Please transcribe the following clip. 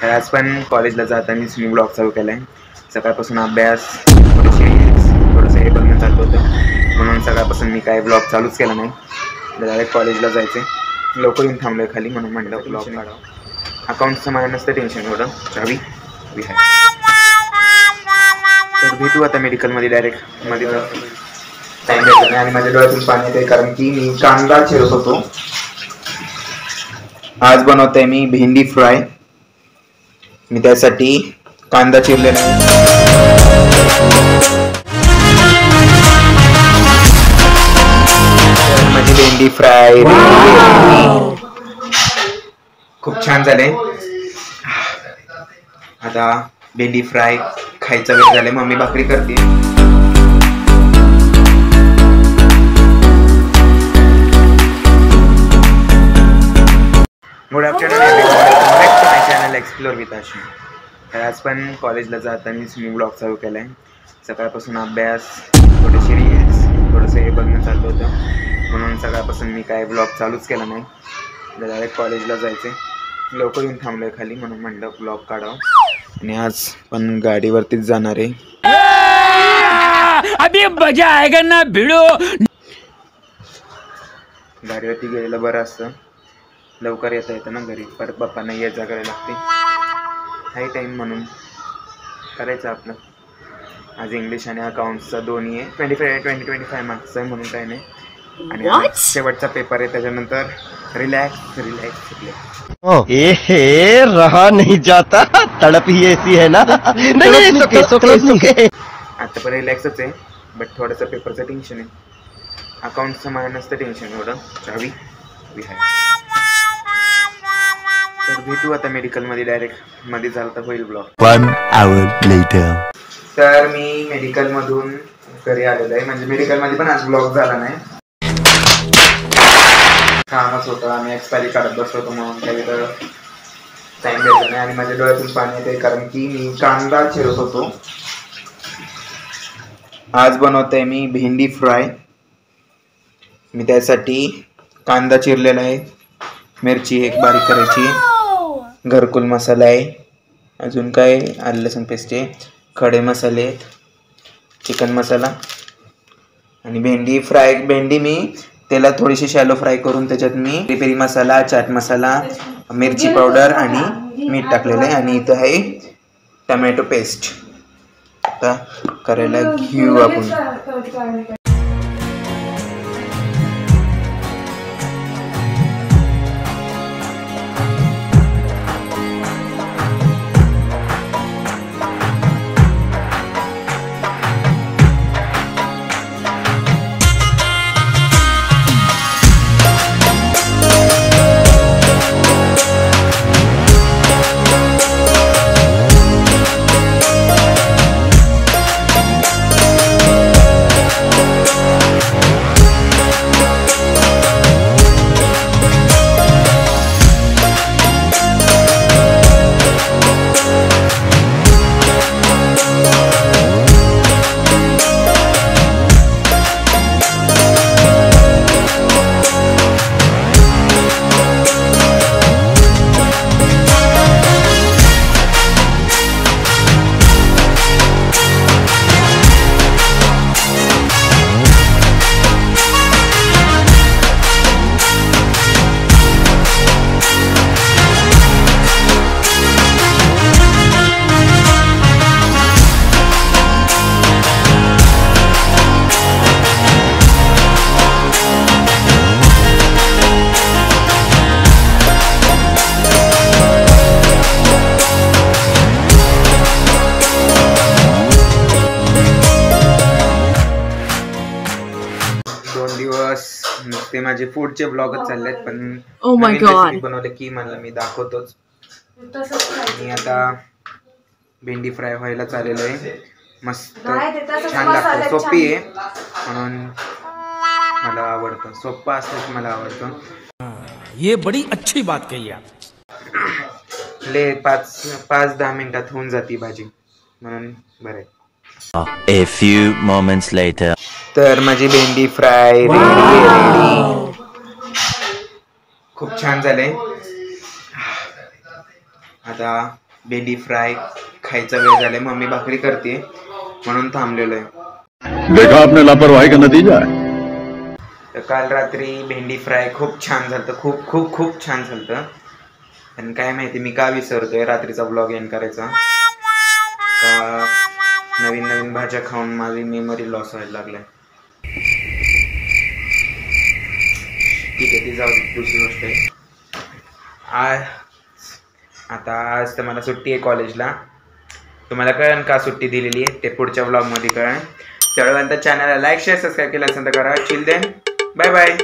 आज पण कॉलेजला जातानाच मी ब्लॉग चालू केला आहे. सकाळपासून अभ्यास थोडंसं हे बघणं चालू होतं, म्हणून सकाळपासून मी काय ब्लॉग चालूच केला नाही. डायरेक्ट कॉलेजला जायचे, लवकर येऊन थांबलो खाली, म्हणून म्हटलं ब्लॉग काढावं. अकाउंटचं मला नसतं टेन्शन एवढं, चावी आहे. तर भेटू आता मेडिकलमध्ये डायरेक्ट मध्ये टाइम भेटला नाही आणि माझ्या डोळ्यातून पाणी येते, कारण की मी कांदा चिरत होतो. आज बनवतोय मी भेंडी फ्राय. मी त्यासाठी कांदा चिरलेला आहे. माझी भेंडी फ्राय खूप छान झाले. आता भेंडी फ्राय खायचा वेळ झालाय. मम्मी भाकरी करते. Good afternoon everyone, channel explore with Ashu. आज पण कॉलेजला जातानाच मी ब्लॉग चालू केला आहे. सकाळपासून अभ्यास थोडंसं हे बघणं चालू होतं, म्हणून सकाळपासून मी काय ब्लॉग चालूच केला नाही. डायरेक्ट कॉलेजला जायचे, लवकर येऊन थांबलोय खाली, म्हणून म्हटलं ब्लॉग काढावं. आणि आज पण गाडीवरतीच जाणार आहे. अभी मजा आएगा ना भिडो. गाडीवरती गेलेलं बरं असतं, लवकर येता येतं ना घरी. परत बाप्पांना ये जा करायला लागते. हाय टाईम म्हणून करायचं आपलं. आज इंग्लिश आणि अकाउंट्सचा दोन्ही आहे. 20-25 मार्क्स आहे, म्हणून काही नाही. आणि आज शेवटचा पेपर आहे, त्याच्यानंतर रिलॅक्स. रहा नहीं जाता, तड़प ही ऐसी है ना. आता पण रिलॅक्सच आहे, बट थोडंसं पेपरचं टेन्शन आहे. अकाउंटचं मला नसतं टेन्शन एवढं, चावी आहे. तर भेटू आता मेडिकलमध्ये डायरेक्ट मध्ये झालं तर होईल ब्लॉग. 1 hour later. तर मी मेडिकलमधून घरी आलेलो आहे. म्हणजे मेडिकलमध्ये पण आज ब्लॉग झाला नाही, कामच होतं. आम्ही एक्सपायरी काढत बसलो होतो, म्हणून काही टाइम भेटला नाही. आणि माझ्या डोळ्यातून पाणी येते, कारण की मी कांदा चिरत होतो. आज बनवतोय मी भेंडी फ्राय. मी त्यासाठी कांदा चिरलेला आहे, मिरची एक बारीक करायची, घरकुल मसाला आहे, अजून काय आलं लसूण पेस्ट आहे, खडे मसाले, चिकन मसाला आणि भेंडी फ्राय. भेंडी मी त्याला थोडीशी शॅलो फ्राय करून त्याच्यात मी पेरी मसाला, चाट मसाला, मिरची पावडर आणि मीठ टाकलेलं आहे. आणि इथं आहे टमॅटो पेस्ट. आता करायला घेऊ आपण. ते माझे फूडचे ब्लॉगच चाललेत, पण रेसिपी बनवले की मला मी दाखवतोच. आणि आता भेंडी फ्राय व्हायला चाललेलं आहे. मस्त छान लागतं, सोपी आहे म्हणून मला आवडतं. सोपं असतं मला आवडतं. ये बड़ी अच्छी बात कही आप. ले 5-10 मिनिटात होऊन जाते भाजी, म्हणून बरं. A few moments later. तर माझी भेंडी फ्राय रेडी. खूप छान झाले. आता भेंडी फ्राय खायचा वेळ झालाय. मम्मी भाकरी करते म्हणून थांबलेलो आहे. देखा आपने लापरवाही का नतीजा है. तर काल रात्री भेंडी फ्राय खूप छान झालं, खूप खूप खूप छान झालं. आणि काय माहिती मी का विसरतोय रात्रीचा ब्लॉग एंड करायचा. का नवीन नवीन भाज्या खाऊन माझी मेमरी लॉस व्हायला लागलाय. ठीक आहे, ती जाऊ दे, दुसरी गोष्ट आहे. आज तर मला सुट्टी आहे कॉलेजला. तुम्हाला कळेल का सुट्टी दिलेली आहे ते पुढच्या ब्लॉगमध्ये कळेल. त्यावेळेनंतर चॅनलला लाईक शेअर सबस्क्राईब केलं असेल तर करा. Chill then, bye bye.